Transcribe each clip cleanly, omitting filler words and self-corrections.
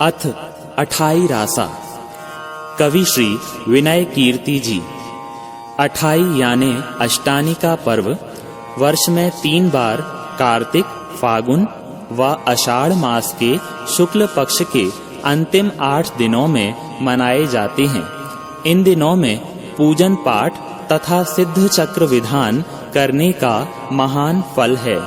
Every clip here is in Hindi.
अथ अठाई रासा। कवि श्री विनय कीर्ति जी। अठाई यानी अष्टानी का पर्व वर्ष में 3 बार कार्तिक, फागुन व आषाढ़ मास के शुक्ल पक्ष के अंतिम 8 दिनों में मनाए जाते हैं। इन दिनों में पूजन पाठ तथा सिद्ध चक्र विधान करने का महान फल है।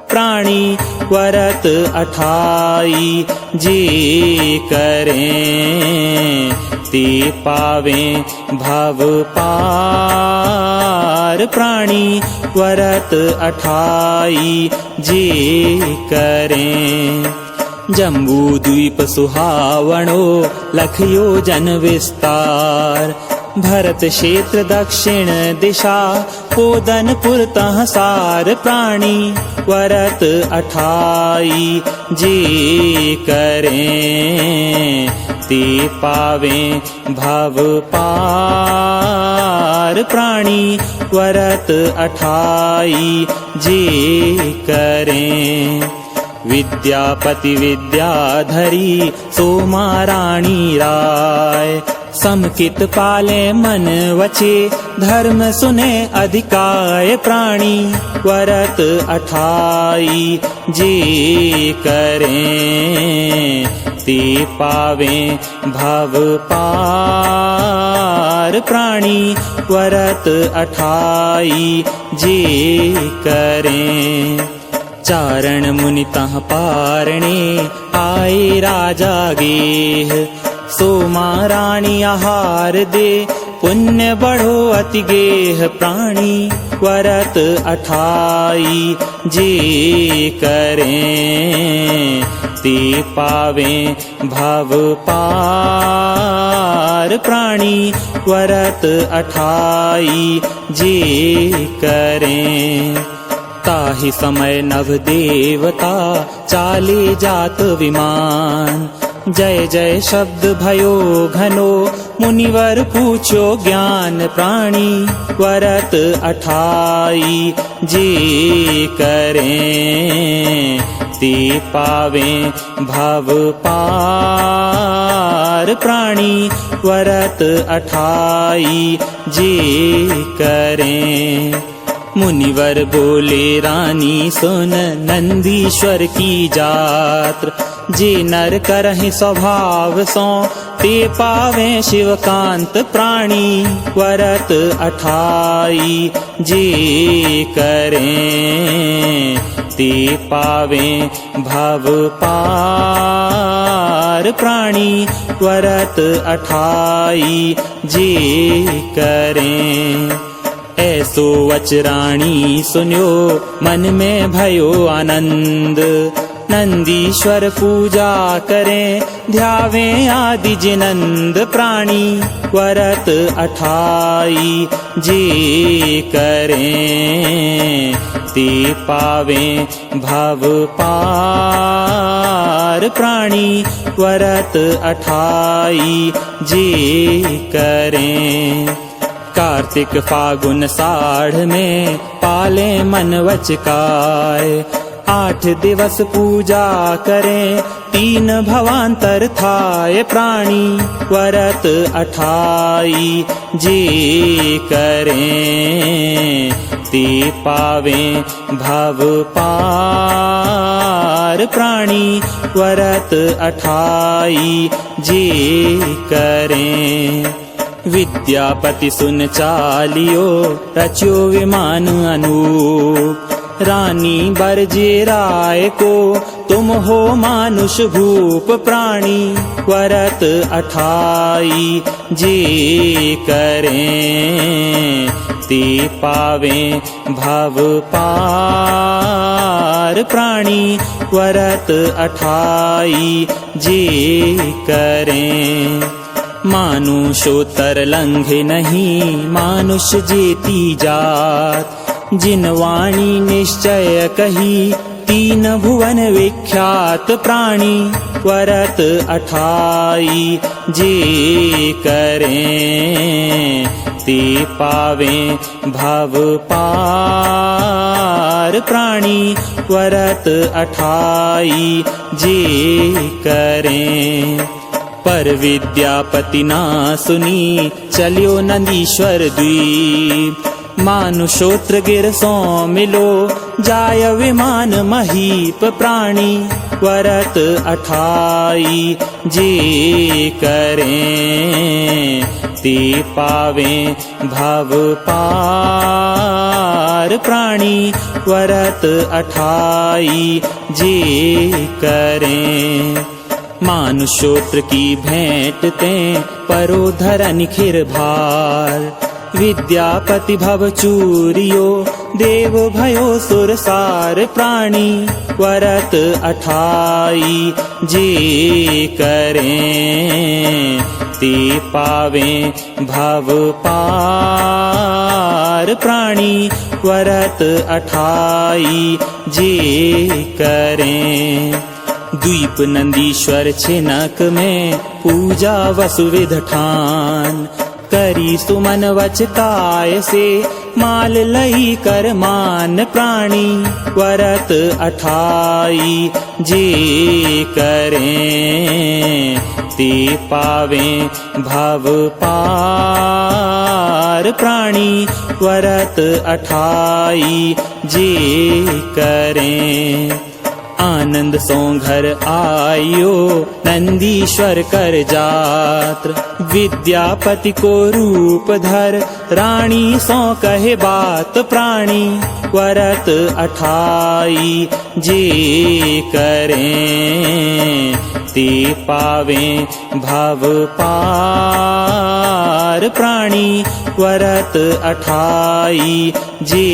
प्राणी व्रत 28 जे करें, ते पावें भव पार। प्राणी व्रत 28 जे करें, जम्बू द्वीप सुहावणो लखयो जन विस्तार। भरत क्षेत्र दक्षिण दिशा, पोदनपुर तह सार। प्राणी व्रत 28 जे करें, ते पावें भव पार। प्राणी व्रत 28 जे करें, विद्यापति विद्याधरी सोमा रानी राय। समकित पाले मन वचे, धर्म सुने अधिकाय। प्राणी व्रत 28 जे करें, ते पावें भव पार। प्राणी व्रत 28 जे करें, चारण मुनि तह पारणे, आए राजा गेह। सोमा रानी आहार दे, पुण्य बढ़ो अति गेह। प्राणी व्रत 28 जे करें, ते पावें भव पार। प्राणी व्रत 28 जे करें, ताहि समय नभ देवता चाले जात विमान। जय जय शब्द भयो घनो, मुनिवर पूछो ज्ञान। प्राणी व्रत 28 जे करें, ते पावें भव पार। प्राणी व्रत 28 जे करें, मुनिवर बोले रानी सुन नंदीश्वर की जात। जे नर करहि स्वभाव सो, ते पावें शिवकांत। प्राणी व्रत 28 जे करें, ते पावें भव पार। प्राणी व्रत 28 जे करें, ऐसो वचराणी सुन्यो मन में भयो आनंद। नंदीश्वर पूजा करें, ध्यावें आदि जिनंद। प्राणी व्रत 28 जे करें, ते पावें भव पार। प्राणी व्रत 28 जे करें, कार्तिक फागुन साढ़ में पाले मन वचकाय। 8 दिवस पूजा करें, 3 भवांतर थाय। प्राणी व्रत 28 जे करें, ते पावें भव पार। प्राणी व्रत 28 जे करें, विद्यापति सुन चालियो रच्यो विमान अनूप। रानी बरजे राय को, तुम हो मानुष भूप। प्राणी व्रत 28 जे करें, ते पावें भव पार। प्राणी व्रत 28 जे करें, मानुषोत्तर लंघे नहीं मानुष जेती जात। जिन वाणी निश्चय कही, 3 भुवन विख्यात। प्राणी व्रत 28 जे करें, ते पावें भव पार। प्राणी व्रत 28 जे करें। पर विद्यापति ना सुनी चलियो नंदीश्वर द्वीप, मानुषोत्र गिर सो मिलो जाय विमान महीप प्राणी व्रत 28 जे करें। ते पावें भव पार प्राणी व्रत 28 जे करें। मानुषोत्र की भेंट तें परो धरन खिर भार, विद्यापति भव चूरियो देव भयो सुरसार प्राणी व्रत 28 जे करें। ते पावें भव पार प्राणी व्रत 28 जे करें। द्वीप नंदीश्वर छिनक में पूजा वसुविध ठान, करी सुमन वच काय से माल लई कर मान प्राणी व्रत 28 जे करें। ते पावें भव पार प्राणी व्रत 28 जे करें। आनंद सो घर आयो नंदीश्वर कर जात्र, विद्यापति को रूप धर रानी सो कहे बात प्राणी व्रत 28 जे करें। ते पावें भव पार प्राणी व्रत 28 जे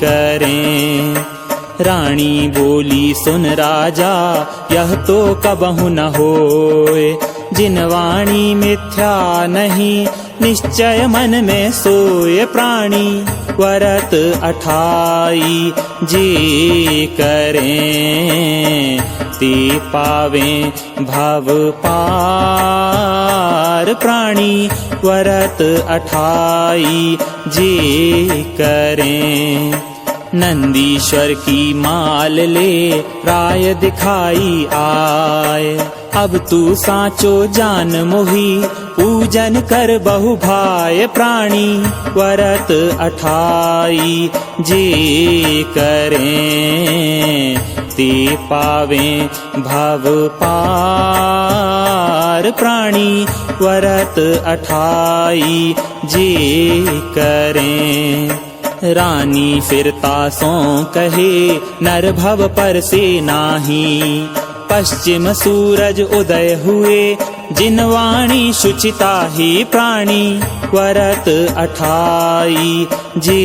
करें। रानी बोली सुन राजा यह तो कबहु न होए, जिनवाणी मिथ्या नहीं निश्चय मन में सोए प्राणी व्रत 28 जे करें। ते पावें भव पार प्राणी व्रत 28 जे करें। नंदीश्वर की माल ले राय दिखाई आए, अब तू साचो जान मोही पूजन कर बहु भाय प्राणी व्रत 28 जे करें। ते पावें भव पार प्राणी व्रत 28 जे करें। रानी फिरता सो कहे नर भव पर से नाही, पश्चिम सूरज उदय हुए जिनवाणी शुचिता ही प्राणी व्रत 28 जे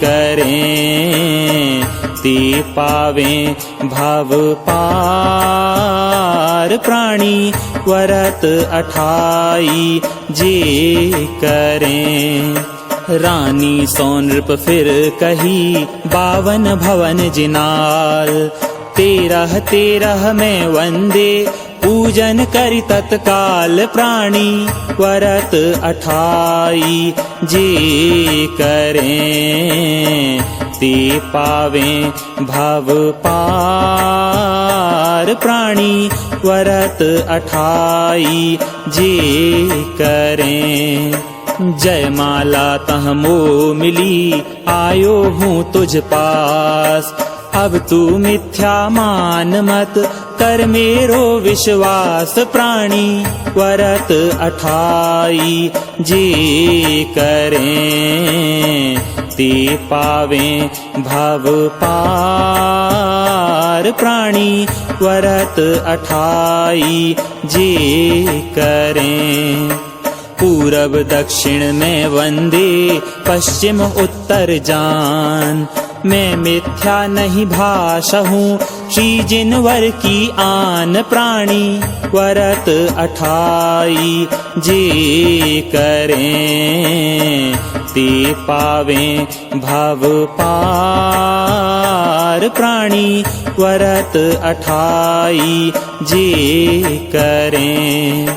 करें। ते पावें भव पार प्राणी व्रत 28 जे करें। रानी सो नृप फिर कही 52 भवन जिनाल, 13 में वंदे पूजन करि तत्काल प्राणी व्रत 28 जे करें। ते पावें भव पार प्राणी व्रत 28 जे करें। जयमाला तह मो मिली आयो हूँ तुझ पास, अब तू मिथ्या मान मत कर मेरो विश्वास प्राणी व्रत 28 जे करें। ते पावें भव पार प्राणी व्रत 28 जे करें। पूरब दक्षिण में वंदे पश्चिम उत्तर जान, मैं मिथ्या नहीं भाषहूँ श्री जिनवर की आन प्राणी व्रत 28 जे करें। ते पावें भव पार प्राणी व्रत 28 जे करें।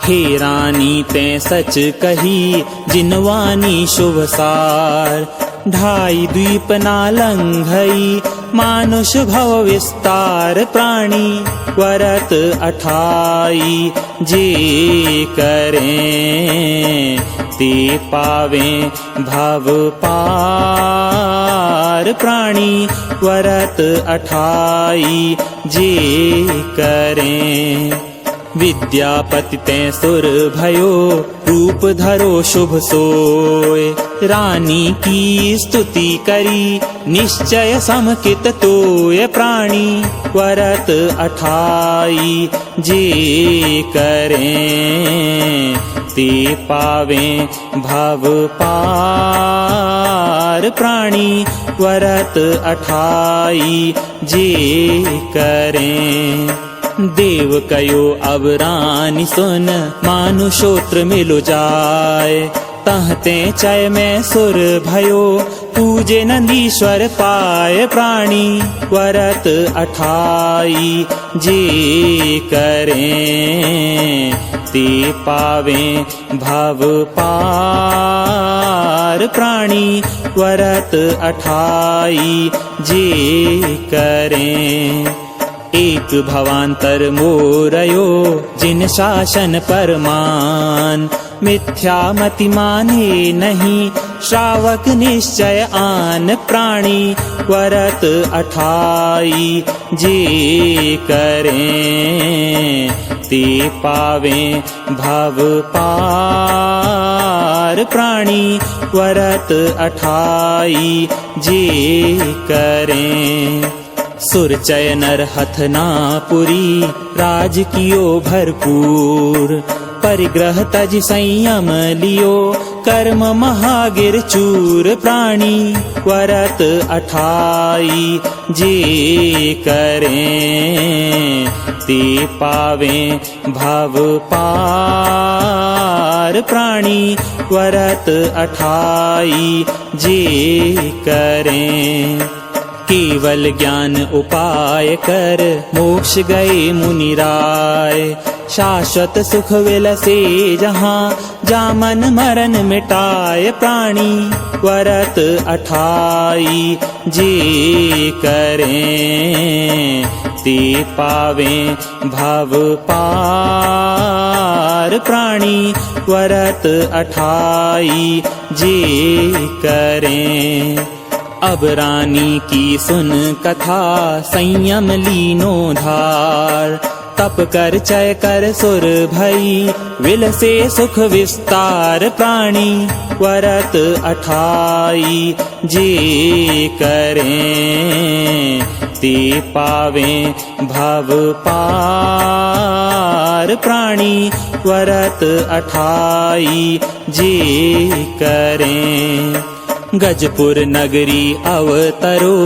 हे रानी ते सच कही जिनवानी शुभ सार, ढाई द्वीप नालंघई, मानुष भव विस्तार प्राणी। व्रत 28 जे करें, ते पावें भव पार प्राणी। व्रत 28 जे करें, विद्यापति तें सुर भयो, रूप धरो शुभ सोय। रानी की स्तुति करी, निश्चय समकित तोय प्राणी। व्रत 28 जे करें, ते पावें भव पार प्राणी। व्रत 28 जे करें, देव कयो अब रानी सुन, मानुषोत्र मिलो जाय। तहते चय में सुर भयो, पूजे नंदीश्वर पाय प्राणी। व्रत 28 जे करें, ते पावें भव पार प्राणी। व्रत 28 जे करें, एक भवांतर मोरयो, जिन शासन परमान। मिथ्या मति माने नहीं, श्रावक निश्चय आन प्राणी। व्रत 28 जे करें, ते पावें भव पार प्राणी। व्रत 28 जे करें, सुरचय नर हथनापुरी, राज कियो भरपूर। परिग्रह तज संयम लियो, कर्म महागिर चूर प्राणी। व्रत 28 जे करें, ते पावें भव पार प्राणी। व्रत 28 जे करें, केवल ज्ञान उपाय कर, मोक्ष गए मुनिराय। शाश्वत सुख विलसे जहाँ, जामन मरण मिटाय प्राणी। व्रत 28 जे करें, ते पावें भव पार प्राणी। व्रत 28 जे करें, अब रानी की सुन कथा, संयम लीनो धार। तप कर चय कर सुर भई, विलसे सुख विस्तार प्राणी। व्रत 28 जे करें, ते पावें भव पार प्राणी। व्रत 28 जे करें, गजपुर नगरी अवतरो,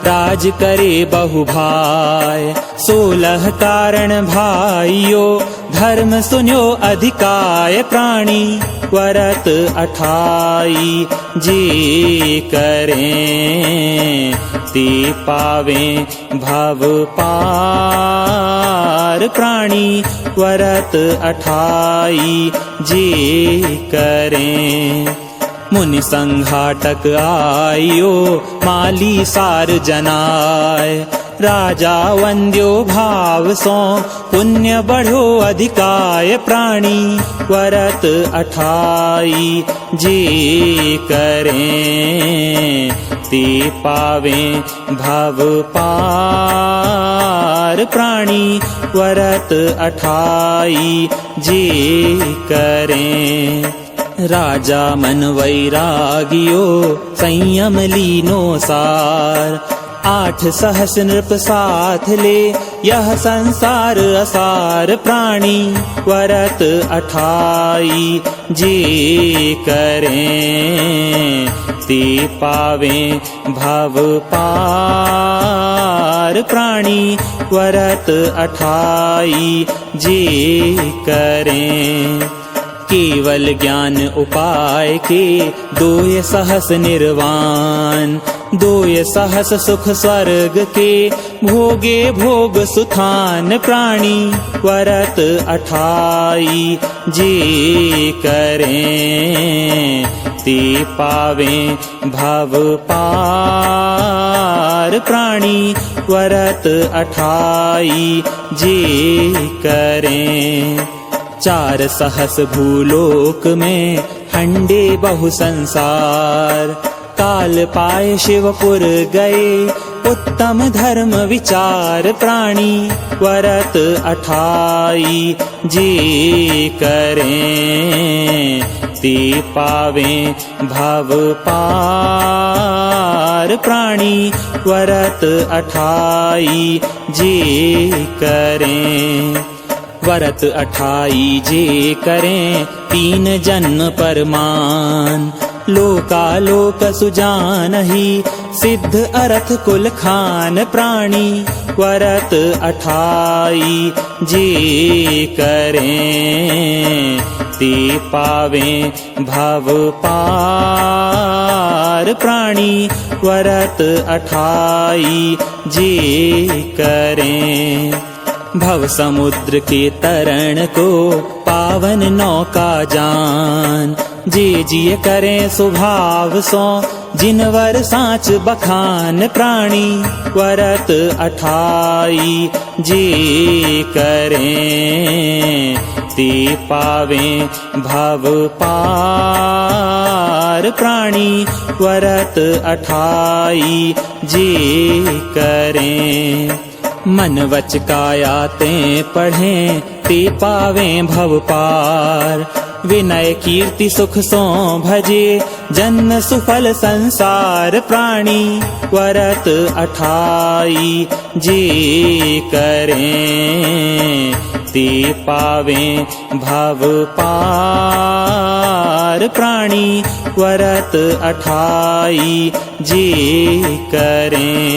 राज करे बहुभाय। 16 कारण भाइयो, धर्म सुन्यो अधिकाय प्राणी। व्रत 28 जे करें, ते पावें भव पार प्राणी। व्रत 28 जे करें, मुनि संघाटक आयो, माली सार जनाय। राजा वंद्यो भाव सो, पुण्य बढ़ो अधिकाय प्राणी। व्रत 28 जे करें, ते पावें भव पार प्राणी। व्रत 28 जे करें, राजा मन वैरागियो, संयम लीनो सार। 8 सहस नृप साथ ले, यह संसार असार प्राणी। व्रत 28 जे करें, ते पावें भव पार प्राणी। व्रत 28 जे करें, केवल ज्ञान उपाय के, 2 सहस निर्वाण। 2 सहस सुख स्वर्ग के, भोगे भोग सुथान प्राणी। व्रत 28 जे करें, ते पावे भव पार। प्राणी व्रत 28 जे करें। 4 सहस भूलोक में हंडे बहु संसार। काल पाए शिवपुर गए उत्तम धर्म विचार। प्राणी व्रत 28 जे करें। ते पावे भव पार। प्राणी व्रत 28 जे करें। व्रत 28 जे करें 3 जन्म परमान। लोकालोक सुजानहि सिद्ध अरथ कुल खान। प्राणी व्रत 28 जे करें। ते पावे भव पार। प्राणी व्रत 28 जे करें। भव समुद्र के तरण को पावन नौका जान। जे जिय करें स्वभाव सो जिनवर साच बखान। प्राणी व्रत 28 जे करें। ते पावे भव पार। प्राणी व्रत 28 जे करें। मन वच काया ते पढ़ें ते पावे भव पार। विनय कीर्ति सुख सो भजे जन्म सुफल संसार। प्राणी व्रत 28 जे करें। ते पावे भव पार। प्राणी व्रत 28 जे करें।